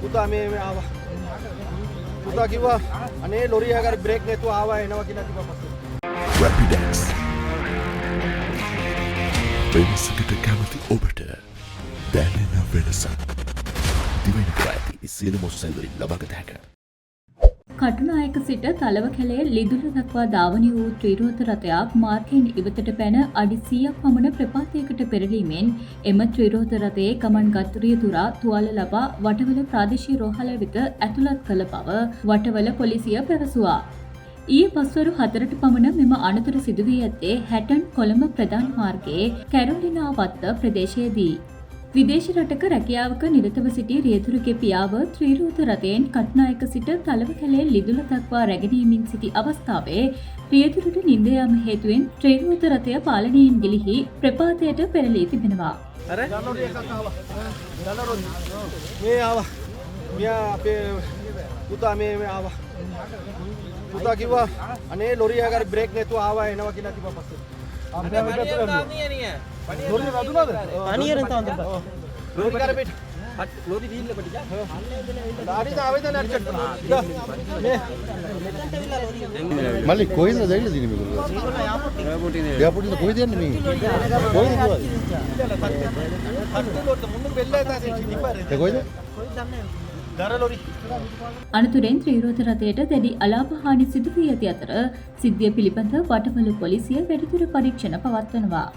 පුතා මේ ආවා. පුතා කිව්වා අනේ ලොරිය හරි බ්‍රේක් නැතුව ආවා එනවා කියලා කිව්වා පස්සේ. Rapidex. වෙනසකට කැමති ඔබට දැනෙන වෙනසක්. දිවෙන ප්‍රාති සියලු මොස්සල්වලින් ලබාගත හැකියි. කටුනායක සිට තලව කැලේ ලිදුල දක්වා ධාවනය වූ ත්‍රිරෝද රථයක් මාර්ගයෙන් ඉවතට පැන අඩි 100ක් පමණ ප්‍රපාතයකට පෙරලීමෙන් එම ත්‍රිරෝද රථයේ ගමන් ගත්තුරිය තුරා තුවාල ලබා වටවල ප්‍රාදේශීය රෝහල වෙත ඇතුළත් කළ බව වටවල පොලිසිය පැවසුවා. ඊයේ පස්වරු 4ට පමණ මෙම අනතුර සිදු වී ඇත්තේ හැටන් කොළඹ ප්‍රධාන මාර්ගයේ කැරොලිනා වත්ත ප්‍රදේශයේදී. විදේශ රටක රැකියාවක නිරතව සිටි රියදුරුගේ පියාව ත්‍රිරෝද රථයෙන් කටුනායක සිට තලව කැලේ ලිදුල දක්වා රැගෙනීමෙන් සිටි අවස්ථාවේ රියදුරුට නිින්ද යාම හේතුවෙන් ත්‍රිරෝද රථය පාලනයෙන් ගිලිහි ප්‍රපාතයට පෙරළී තිබෙනවා. අර ජනරෝඩ් එකක් ආවා. ජනරෝඩ් මේ ආවා. මියා අපේ පුතා මේ ආවා. පුතා කිව්වා අනේ ලොරිය හරි බ්‍රේක් නැතුව ආවා එනවා කියලා කිව්වා පස්සේ. අපේ ලොරිය රදුනද? අනියරෙන් තමයි. ලොරි කරපිට. ලෝරි දීල්ල පිටිජා. ලාරිද ආවෙද අර්ජන්ට්. මල්ලි කොහෙන්ද දැවිලා දිනේ මේගොල්ලෝ? එයාපෝට් ඉන්නේ. එයාපෝට් ඉන්න කොහෙද යන්නේ මේ? කොහෙද ගියද? හත්තුලොත් මුන්නු බෙල්ලා දාසේ ඉතිපාරේ. ඒ කොහෙද? දර ලොරි. අනතුරෙන් ත්‍රිරෝද රථයට දැඩි අලාභහානි සිදු වී ඇති අතර සිද්ධිය පිළිබඳ වටවල පොලිසිය වැඩිදුර පරීක්ෂණ පවත්වනවා.